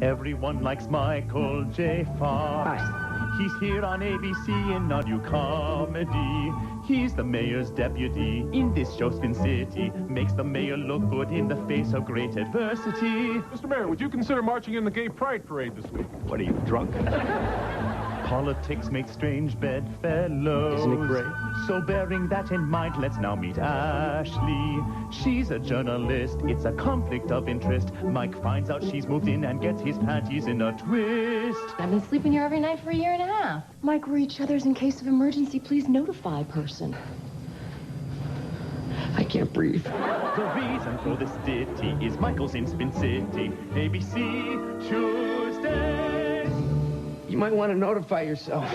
Everyone likes Michael J. Fox. He's here on ABC in a new comedy. He's the mayor's deputy in this show, Spin City. Makes the mayor look good in the face of great adversity. Mr. Mayor, would you consider marching in the Gay Pride Parade this week? What are you, drunk? Politics make strange bedfellows. Isn't it great? So bearing that in mind, let's now meet Ashley. She's a journalist. It's a conflict of interest. Mike finds out she's moved in and gets his panties in a twist. I've been sleeping here every night for a year and a half. Mike, we're each other's in case of emergency. Please notify person. I can't breathe. The reason for this ditty is Michael's in Spin City. ABC Tuesday. You might want to notify yourself.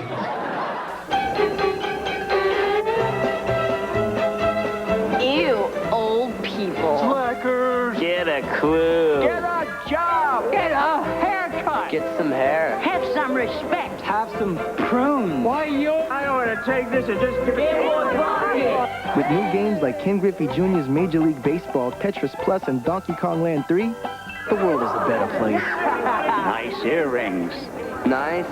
Ew, old people. Slackers! Get a clue. Get a job! Get a haircut. Get some hair. Have some respect. Have some prunes. Why, I ought to take this and just give it one. With new games like Ken Griffey Jr.'s Major League Baseball, Tetris Plus, and Donkey Kong Land 3, the world is a better place. Nice earrings. Nice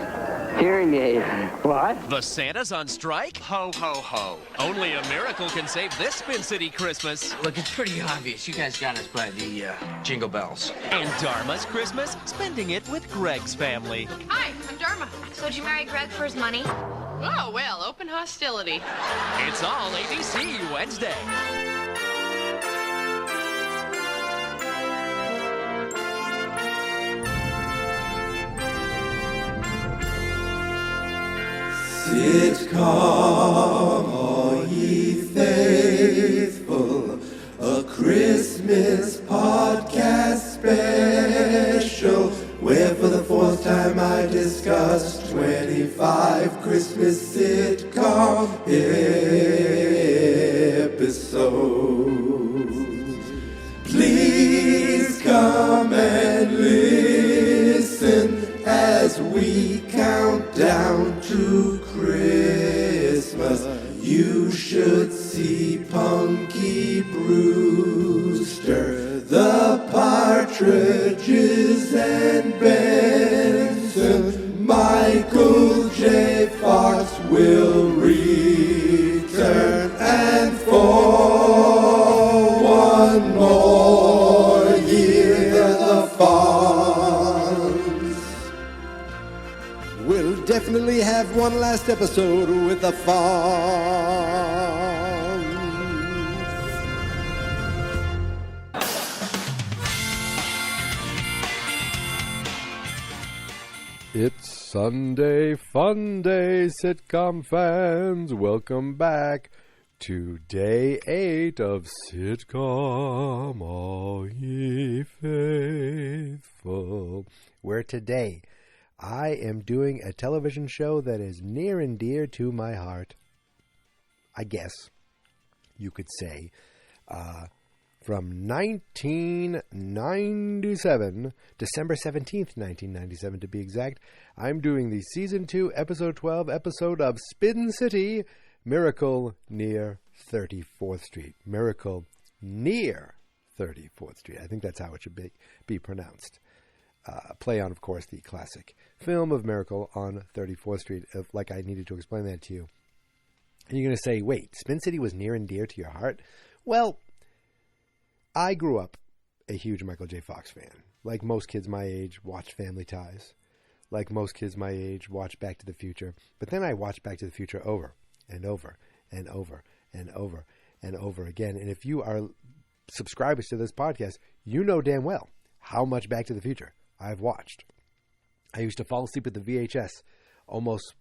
hearing aid. What? The Santa's on strike? Ho, ho, ho. Only a miracle can save this Spin City Christmas. Look, it's pretty obvious. You guys got us by the jingle bells. And Dharma's Christmas? Spending it with Greg's family. Hi, I'm Dharma. So did you marry Greg for his money? Oh, well, open hostility. It's all ABC Wednesday. Sitcom, all ye faithful, a Christmas podcast special, where for the fourth time I discuss 25 Christmas sitcom episodes. Please come and listen as we count down to Christmas. You should see Punky Brewster, the Partridges and Benson. Michael J. Fox will return, and for one more year the Fonz will definitely have one last episode with the Fonz. It's Sunday Fun Day, sitcom fans. Welcome back to day 8 of Sitcom, all ye faithful, where today I am doing a television show that is near and dear to my heart, I guess you could say, from 1997, December 17th, 1997 to be exact. I'm doing the Season 2, Episode 12 episode of Spin City, Miracle Near 34th Street. Miracle Near 34th Street. I think that's how it should be pronounced. Play on, of course, the classic film of Miracle on 34th Street, like I needed to explain that to you. And you're going to say, wait, Spin City was near and dear to your heart? Well, I grew up a huge Michael J. Fox fan. Like most kids my age, watched Family Ties. Like most kids my age, watched Back to the Future. But then I watched Back to the Future over and over and over and over and over again. And if you are subscribers to this podcast, you know damn well how much Back to the Future I've watched. I used to fall asleep at the VHS almost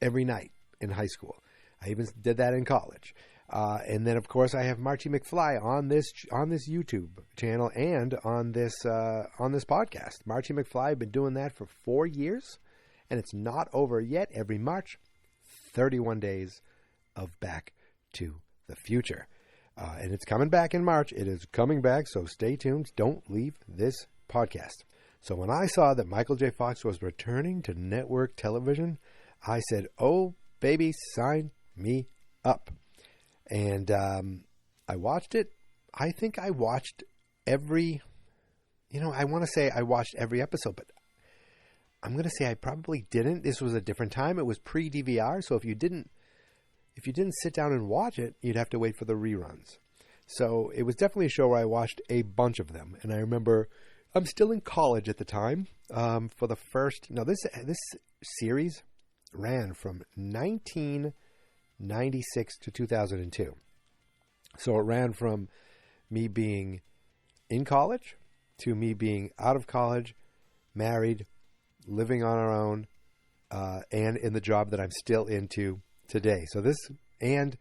every night in high school. I even did that in college. And then, of course, I have Marty McFly on this YouTube channel and on this podcast. Marty McFly, I've been doing that for 4 years, and it's not over yet. Every March, 31 days of Back to the Future. And it's coming back in March. It is coming back, so stay tuned. Don't leave this podcast. So when I saw that Michael J. Fox was returning to network television, I said, oh, baby, sign me up. And I watched it. I think I watched every I want to say I watched every episode, but I'm going to say I probably didn't. This was a different time. It was pre-DVR, so if you didn't sit down and watch it, you'd have to wait for the reruns. So it was definitely a show where I watched a bunch of them. And I remember I'm still in college at the time. For the first... Now, this series ran from 1996 to 2002. So it ran from me being in college to me being out of college, married, living on our own, and in the job that I'm still into today. So this, and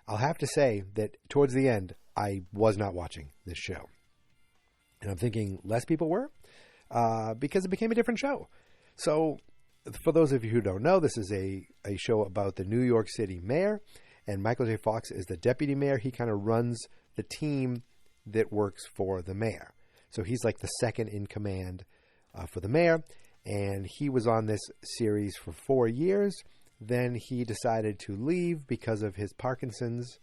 I'll have to say that towards the end, I was not watching this show. And I'm thinking less people were, because it became a different show. So for those of you who don't know, this is a show about the New York City mayor, and Michael J. Fox is the deputy mayor. He kind of runs the team that works for the mayor. So he's like the second in command for the mayor. And he was on this series for 4 years. Then he decided to leave because of his Parkinson's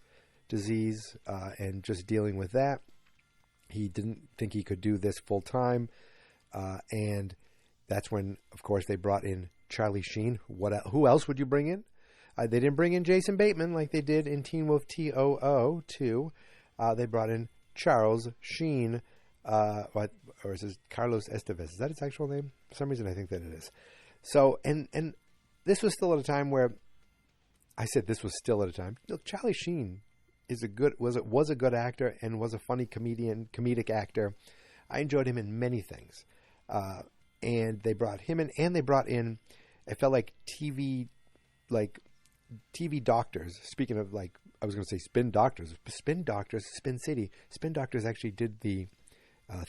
disease and just dealing with that. He didn't think he could do this full time. And that's when, of course, they brought in Charlie Sheen. Who else would you bring in? They didn't bring in Jason Bateman like they did in Teen Wolf TOO2. They brought in Charles Sheen. Or is it Carlos Estevez? Is that his actual name? For some reason, I think that it is. So, and this was still at a time where I said this was still at a time. Look, Charlie Sheen was a good actor and was a funny comedic actor. I enjoyed him in many things. And they brought him in, and they brought in, it felt like TV doctors. Speaking of, like, I was going to say Spin Doctors, Spin City. Spin Doctors actually did the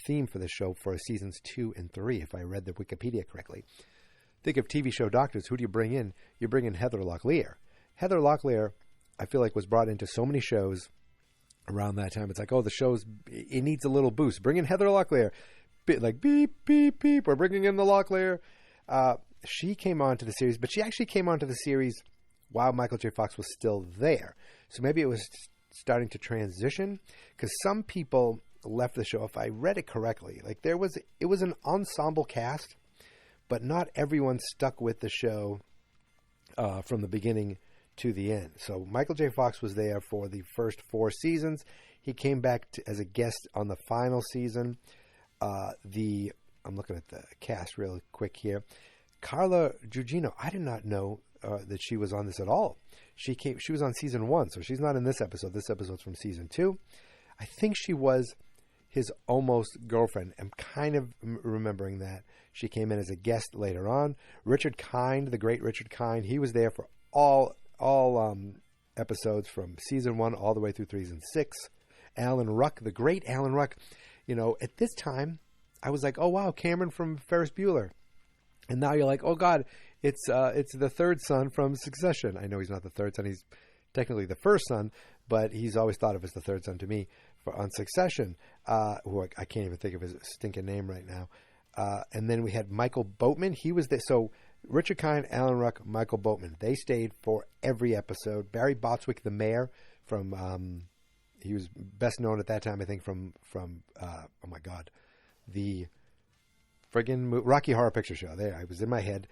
theme for the show for seasons 2 and 3, if I read the Wikipedia correctly. Think of TV show doctors. Who do you bring in? You bring in Heather Locklear. Heather Locklear, I feel like, was brought into so many shows around that time. It's like, oh, the show's, it needs a little boost. Bring in Heather Locklear. Like, beep, beep, beep. We're bringing in the Locklear. She came onto the series, but she actually came onto the series while Michael J. Fox was still there. So maybe it was starting to transition, because some people left the show, if I read it correctly. Like, it was an ensemble cast, but not everyone stuck with the show from the beginning to the end. So Michael J. Fox was there for the first 4 seasons. He came back as a guest on the final season. I'm looking at the cast real quick here. Carla Gugino, I did not know that she was on this at all. She was on season 1, so she's not in this episode. This episode's from season 2. I think she was his almost girlfriend. I'm kind of remembering that. She came in as a guest later on. Richard Kind, the great Richard Kind, he was there for all episodes from season 1 all the way through season 6. Alan Ruck, the great Alan Ruck. You know, at this time, I was like, oh, wow, Cameron from Ferris Bueller. And now you're like, oh, God, it's the third son from Succession. I know he's not the third son. He's technically the first son, but he's always thought of as the third son to me on Succession, who I can't even think of his stinking name right now. And then we had Michael Boatman. He was there. So Richard Kind, Alan Ruck, Michael Boatman. They stayed for every episode. Barry Botswick, the mayor from... he was best known at that time, I think, from oh my God, the friggin' Rocky Horror Picture Show. There, I was in my head.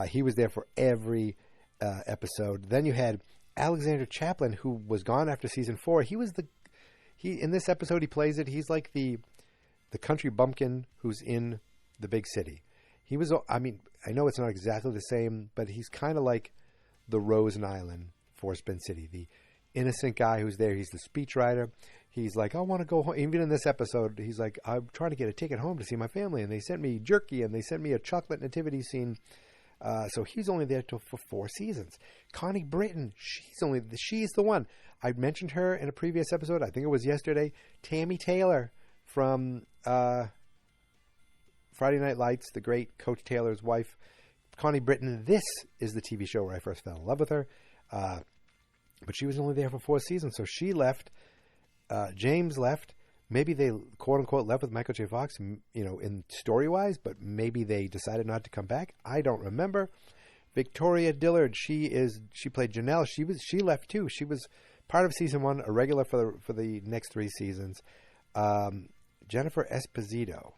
He was there for every episode. Then you had Alexander Chaplin, who was gone after season 4. He in this episode he plays it. He's like the country bumpkin who's in the big city. He was. I mean, I know it's not exactly the same, but he's kind of like the Rosen Island for Spin City. The innocent guy who's there. He's the speechwriter. He's like, I want to go home. Even in this episode, he's like, I'm trying to get a ticket home to see my family, and they sent me jerky, and they sent me a chocolate nativity scene. So he's only there for 4 seasons. Connie Britton, she's the one. I mentioned her in a previous episode. I think it was yesterday. Tammy Taylor from Friday Night Lights, the great Coach Taylor's wife. Connie Britton, this is the TV show where I first fell in love with her. But she was only there for 4 seasons, so she left. James left. Maybe they, quote-unquote, left with Michael J. Fox, you know, in story-wise, but maybe they decided not to come back. I don't remember. Victoria Dillard, she played Janelle. She left, too. She was part of season 1, a regular for the next 3 seasons. Jennifer Esposito.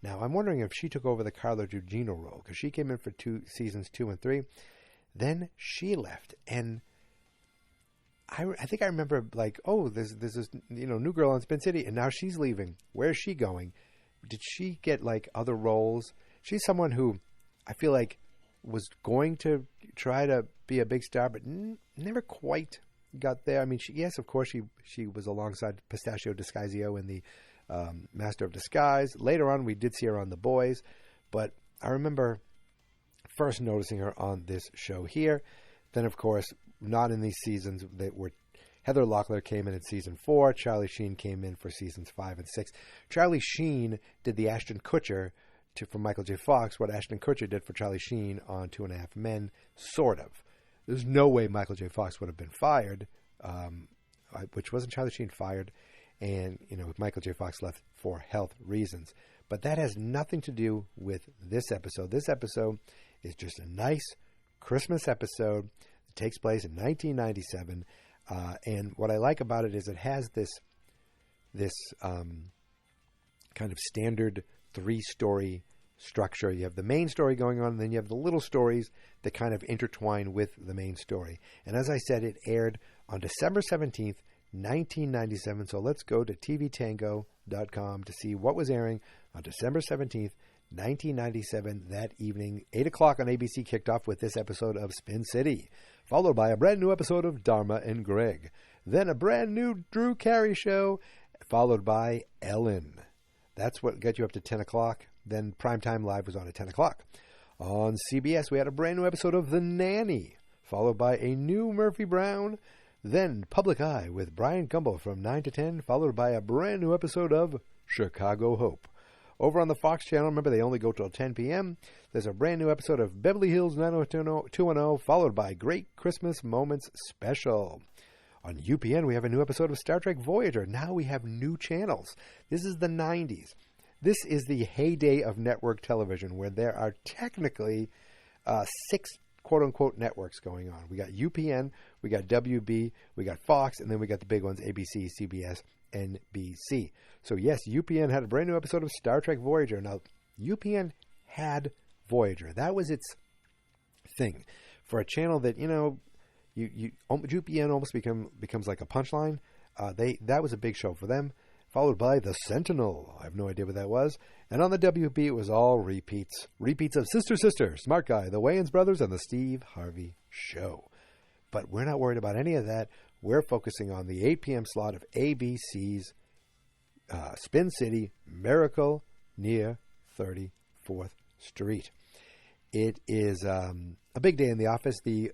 Now, I'm wondering if she took over the Carla Gugino role, because she came in for seasons 2 and 3. Then she left, and I think I remember, like, oh, there's this new girl on Spin City, and now she's leaving. Where's she going? Did she get, like, other roles? She's someone who I feel like was going to try to be a big star, but never quite got there. I mean, yes, of course, she was alongside Pistachio Disguisio in the Master of Disguise. Later on, we did see her on The Boys, but I remember first noticing her on this show here. Then, of course, not in these seasons that were. Heather Locklear came in season 4. Charlie Sheen came in for seasons 5 and 6. Charlie Sheen did the Ashton Kutcher from Michael J. Fox, what Ashton Kutcher did for Charlie Sheen on 2.5 Men, sort of. There's no way Michael J. Fox would have been fired, which wasn't Charlie Sheen fired, and Michael J. Fox left for health reasons. But that has nothing to do with this episode. This episode is just a nice Christmas episode that takes place in 1997, and what I like about it is it has this kind of standard 3-story structure. You have the main story going on, and then you have the little stories that kind of intertwine with the main story. And as I said, it aired on December 17th, 1997. So let's go to tvtango.com to see what was airing on December 17th, 1997. That evening, 8 o'clock on ABC kicked off with this episode of Spin City, followed by a brand new episode of Dharma and Greg. Then a brand new Drew Carey show, followed by Ellen. That's what got you up to 10 o'clock. Then Primetime Live was on at 10 o'clock. On CBS, we had a brand new episode of The Nanny, followed by a new Murphy Brown. Then Public Eye with Brian Gumbo from 9 to 10, followed by a brand new episode of Chicago Hope. Over on the Fox channel, remember they only go till 10 p.m., there's a brand new episode of Beverly Hills 90210, followed by Great Christmas Moments Special. On UPN, we have a new episode of Star Trek Voyager. Now we have new channels. This is the 90s. This is the heyday of network television, where there are technically 6 quote-unquote networks going on. We got UPN, we got WB, we got Fox, and then we got the big ones, ABC, CBS, NBC. So yes, UPN had a brand new episode of Star Trek Voyager. Now, UPN had Voyager. That was its thing. For a channel that, UPN almost becomes like a punchline. That was a big show for them, followed by The Sentinel. I have no idea what that was. And on the WB, it was all repeats. Repeats of Sister Sister, Smart Guy, The Wayans Brothers, and The Steve Harvey Show. But we're not worried about any of that. We're focusing on the 8 p.m. slot of ABC's Spin City, Miracle near 34th Street. It is a big day in the office. The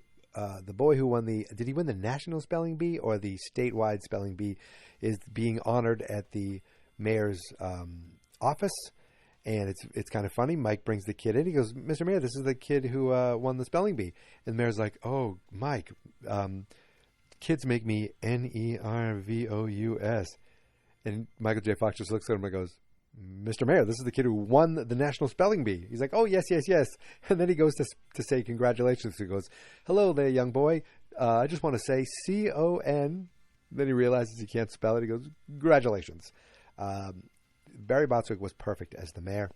boy who won did he win the national spelling bee or the statewide spelling bee, is being honored at the mayor's office. And it's kind of funny. Mike brings the kid in. He goes, Mr. Mayor, this is the kid who won the spelling bee. And the mayor's like, oh, Mike, kids make me Nervous. And Michael J. Fox just looks at him and goes, Mr. Mayor, this is the kid who won the national spelling bee. He's like, oh, yes, yes, yes. And then he goes to say congratulations. He goes, hello there, young boy. I just want to say C-O-N. Then he realizes he can't spell it. He goes, congratulations. Barry Bostwick was perfect as the mayor.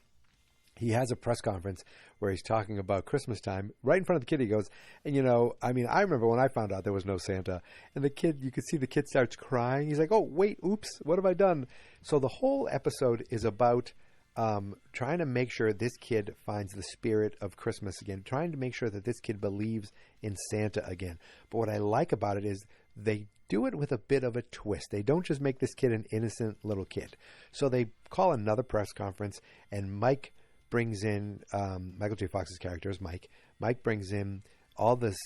He has a press conference where he's talking about Christmas time. Right in front of the kid, he goes, and I remember when I found out there was no Santa. And the kid, you could see the kid starts crying. He's like, oh, wait, oops, what have I done? So the whole episode is about trying to make sure this kid finds the spirit of Christmas again, trying to make sure that this kid believes in Santa again. But what I like about it is they do it with a bit of a twist. They don't just make this kid an innocent little kid. So they call another press conference, and Mike brings in Michael J. Fox's character is Mike. Mike brings in all the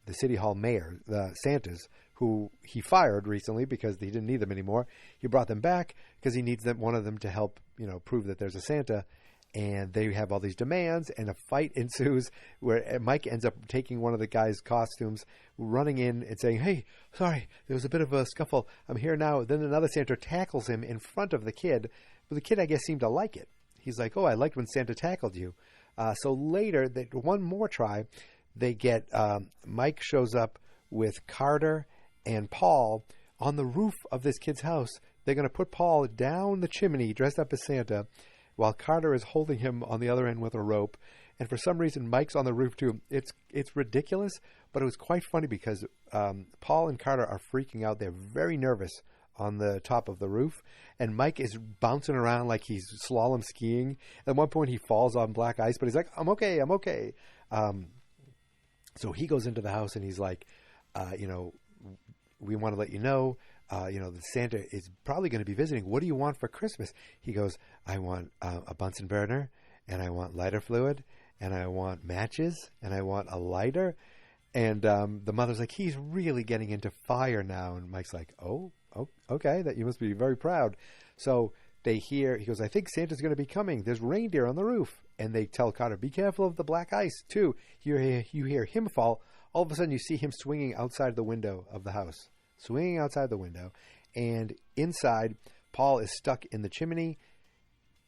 city hall mayor, the Santas, who he fired recently because he didn't need them anymore. He brought them back because he needs one of them to help, prove that there's a Santa. And they have all these demands, and a fight ensues where Mike ends up taking one of the guy's costumes, running in and saying, hey, sorry, there was a bit of a scuffle. I'm here now. Then another Santa tackles him in front of the kid. But the kid, I guess, seemed to like it. He's like, oh, I liked when Santa tackled you. So later, one more try, they get Mike shows up with Carter and Paul on the roof of this kid's house. They're going to put Paul down the chimney dressed up as Santa. while Carter is holding him on the other end with a rope. And for some reason, Mike's on the roof too. It's ridiculous, but it was quite funny because Paul and Carter are freaking out. They're very nervous on the top of the roof, and Mike is bouncing around like he's slalom skiing. At one point, he falls on black ice, but he's like, "I'm okay, I'm okay." So he goes into the house and he's like, we want to let you know, the Santa is probably going to be visiting. What do you want for Christmas? He goes, I want a Bunsen burner, and I want lighter fluid, and I want matches, and I want a lighter. And the mother's like, he's really getting into fire now. And Mike's like, oh, okay, that you must be very proud. So they hear, he goes, I think Santa's going to be coming. There's reindeer on the roof. And they tell Carter, be careful of the black ice, too. You hear him fall. All of a sudden, you see him swinging outside the window of the house. Swinging outside the window. And inside, Paul is stuck in the chimney.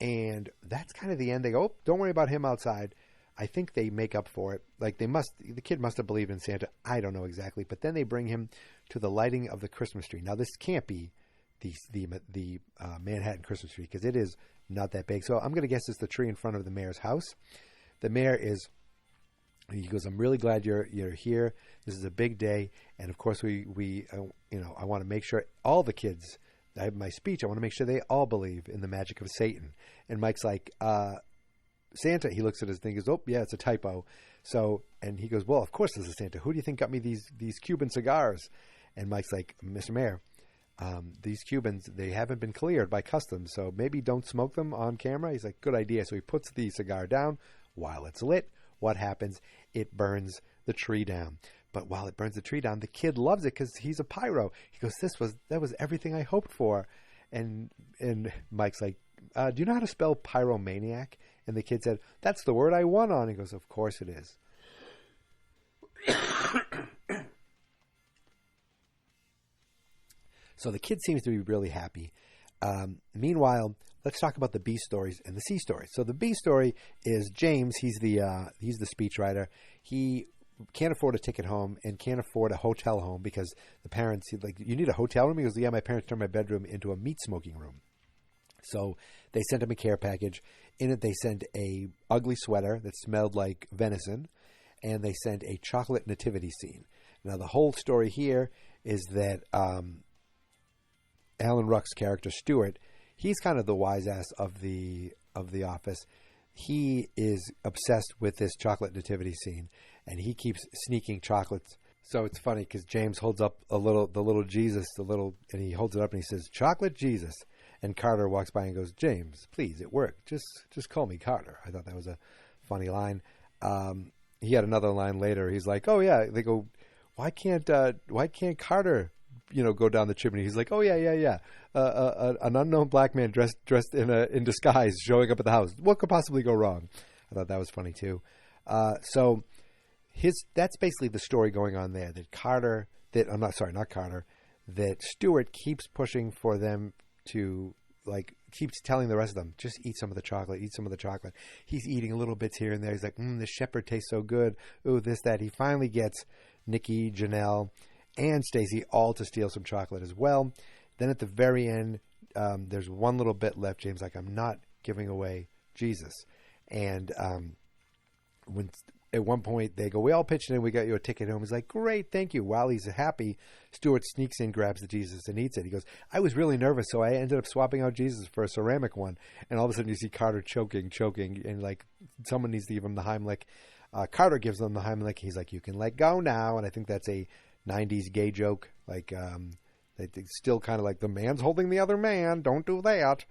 And that's kind of the end. They go, oh, don't worry about him outside. I think they make up for it. Like the kid must have believed in Santa. I don't know exactly. But then they bring him to the lighting of the Christmas tree. Now, this can't be the Manhattan Christmas tree because it is not that big. So I'm going to guess it's the tree in front of the mayor's house. The mayor he goes, I'm really glad you're here. This is a big day. And of course I want to make sure all the kids, I have my speech, I want to make sure they all believe in the magic of Satan. And Mike's like, Santa, he looks at his thing, he goes, oh yeah, it's a typo. So, and he goes, well, of course this is Santa. Who do you think got me these Cuban cigars? And Mike's like, Mr. Mayor, these Cubans, they haven't been cleared by customs, so maybe don't smoke them on camera. He's like, good idea. So he puts the cigar down. While it's lit, what happens? It burns the tree down. But while it burns the tree down, the kid loves it because he's a pyro. He goes, that was everything I hoped for. And Mike's like, do you know how to spell pyromaniac? And the kid said, that's the word I won on. He goes, of course it is. So the kid seems to be really happy. Meanwhile, let's talk about the B stories and the C stories. So the B story is James. He's the speechwriter. He can't afford a ticket home and can't afford a hotel home because the parents, like, you need a hotel room? He goes, yeah, my parents turned my bedroom into a meat smoking room. So they sent him a care package. In it, they sent a ugly sweater that smelled like venison, and they sent a chocolate nativity scene. Now, the whole story here is that Alan Ruck's character, Stuart, he's kind of the wise ass of the office. He is obsessed with this chocolate nativity scene, and he keeps sneaking chocolates. So it's funny because James holds up the little Jesus, and he holds it up and he says, chocolate Jesus. And Carter walks by and goes, James, please, it worked. Just call me Carter. I thought that was a funny line. He had another line later. He's like, oh yeah. They go, why can't Carter, go down the chimney? He's like, oh yeah. An unknown black man dressed in disguise showing up at the house. What could possibly go wrong? I thought that was funny too. So that's basically the story going on there. That Stuart keeps pushing for them to, keeps telling the rest of them, just eat some of the chocolate. He's eating a little bits here and there. He's like, the shepherd tastes so good. Ooh, this, that. He finally gets Nikki, Janelle, and Stacy all to steal some chocolate as well. Then at the very end, there's one little bit left. James like, I'm not giving away Jesus. And when at one point they go, we all pitched in, we got you a ticket home. He's like, great, thank you. While he's happy, Stuart sneaks in, grabs the Jesus, and eats it. He goes, I was really nervous, so I ended up swapping out Jesus for a ceramic one. And all of a sudden you see Carter choking, and someone needs to give him the Heimlich. Carter gives them the Heimlich. He's like, you can let go now. And I think that's a 90s gay joke. It's still kind of like the man's holding the other man. Don't do that.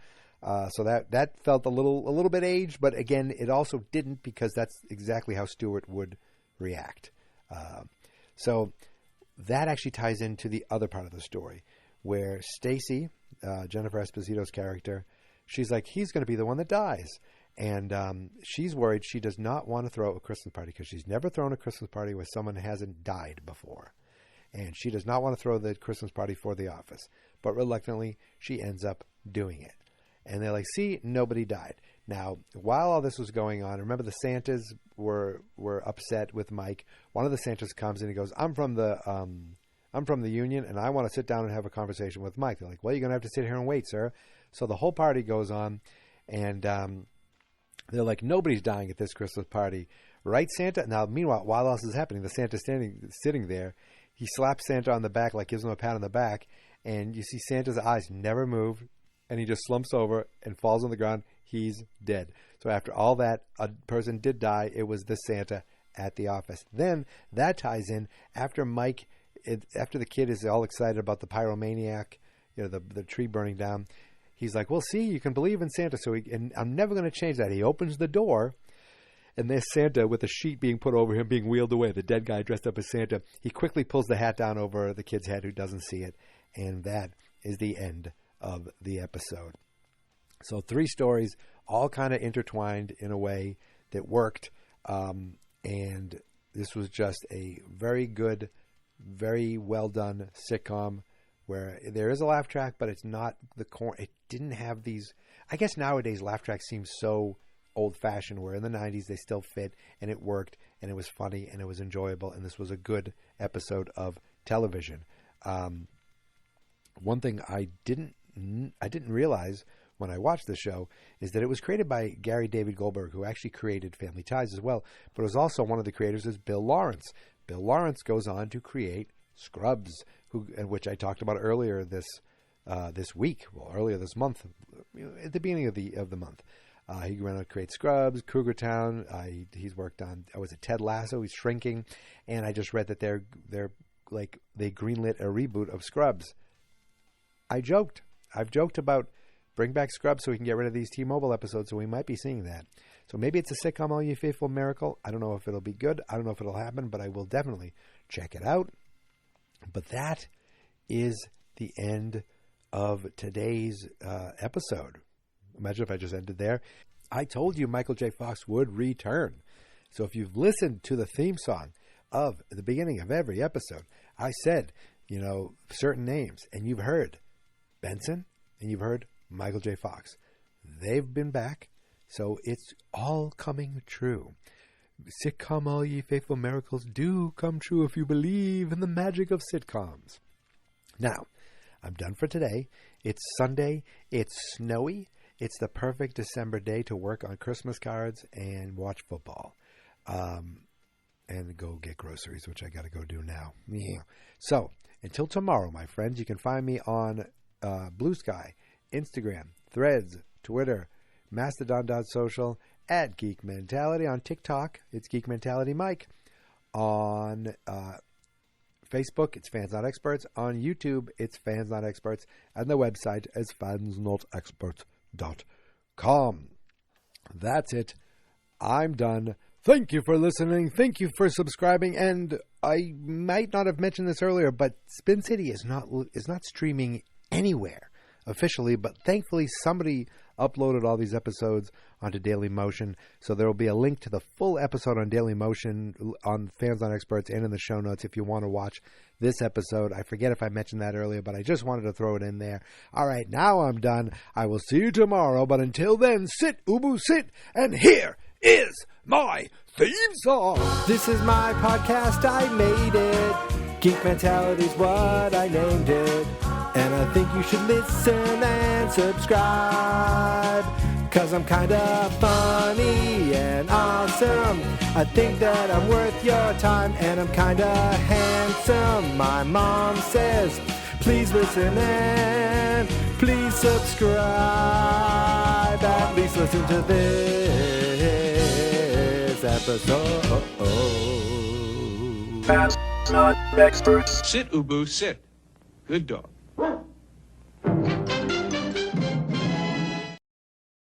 So that felt a little bit aged, but again, it also didn't because that's exactly how Stuart would react. So that actually ties into the other part of the story where Stacy, Jennifer Esposito's character, she's like, he's going to be the one that dies. And she's worried. She does not want to throw a Christmas party because she's never thrown a Christmas party where someone hasn't died before. And she does not want to throw the Christmas party for the office. But reluctantly, she ends up doing it. And they're like, see, nobody died. Now, while all this was going on, remember the Santas were upset with Mike. One of the Santas comes and he goes, I'm from the union, and I want to sit down and have a conversation with Mike. They're like, well, you're going to have to sit here and wait, sir. So the whole party goes on, and They're like, nobody's dying at this Christmas party. Right, Santa? Now, meanwhile, while else is happening, the Santa's sitting there. He slaps Santa on the back, like gives him a pat on the back, and you see Santa's eyes never move, and he just slumps over and falls on the ground. He's dead. So after all that, a person did die. It was the Santa at the office. Then that ties in after after the kid is all excited about the pyromaniac, the tree burning down. He's like, well, see, you can believe in Santa. And I'm never going to change that. He opens the door, and there's Santa with a sheet being put over him, being wheeled away. The dead guy dressed up as Santa. He quickly pulls the hat down over the kid's head who doesn't see it. And that is the end of the episode. So 3 stories, all kind of intertwined in a way that worked. And this was just a very good, very well done sitcom where there is a laugh track, but it's not the core. It didn't have these. I guess nowadays laugh tracks seem so old-fashioned, where in the 90s they still fit, and it worked, and it was funny, and it was enjoyable, and this was a good episode of television. One thing I didn't realize when I watched the show is that it was created by Gary David Goldberg, who actually created Family Ties as well, but it was also one of the creators is Bill Lawrence. Bill Lawrence goes on to create Scrubs, which I talked about earlier this week, earlier this month, at the beginning of the month. He went on to create Scrubs, Cougar Town. He's worked on Ted Lasso. He's Shrinking, and I just read that they greenlit a reboot of Scrubs. I've joked about bring back Scrubs so we can get rid of these T-Mobile episodes, so we might be seeing that. So maybe it's a sitcom, All You Faithful Miracle. I don't know if it'll be good. I don't know if it'll happen, but I will definitely check it out. But that is the end of today's episode. Imagine if I just ended there. I told you Michael J. Fox would return. So if you've listened to the theme song of the beginning of every episode, I said, certain names, and you've heard Benson, and you've heard Michael J. Fox. They've been back, so it's all coming true. Sitcom, All Ye Faithful Miracles do come true if you believe in the magic of sitcoms. Now, I'm done for today. It's Sunday. It's snowy. It's the perfect December day to work on Christmas cards and watch football. And go get groceries, which I got to go do now. Yeah. So, until tomorrow, my friends, you can find me on Blue Sky, Instagram, Threads, Twitter, Mastodon.social, at Geek Mentality. On TikTok, it's Geek Mentality Mike. On Facebook, it's Fans Not Experts. On YouTube, it's Fans Not Experts. And the website is fansnotexperts.com. That's it. I'm done. Thank you for listening. Thank you for subscribing. And I might not have mentioned this earlier, but Spin City is not streaming anywhere officially, but thankfully somebody uploaded all these episodes onto Dailymotion, so there will be a link to the full episode on Dailymotion on Fans Not Experts and in the show notes if you want to watch this episode. I forget if I mentioned that earlier, but I just wanted to throw it in there. All right, now I'm done. I will see you tomorrow, but until then, sit, Ubu, sit, and here is my theme song. This is my podcast, I made it. Geek Mentality's what I named it. And I think you should listen and subscribe, 'cause I'm kinda funny and awesome. I think that I'm worth your time, and I'm kinda handsome. My mom says, please listen and please subscribe. At least listen to this episode. Fans Not Experts. Sit, Ubu, sit. Good dog.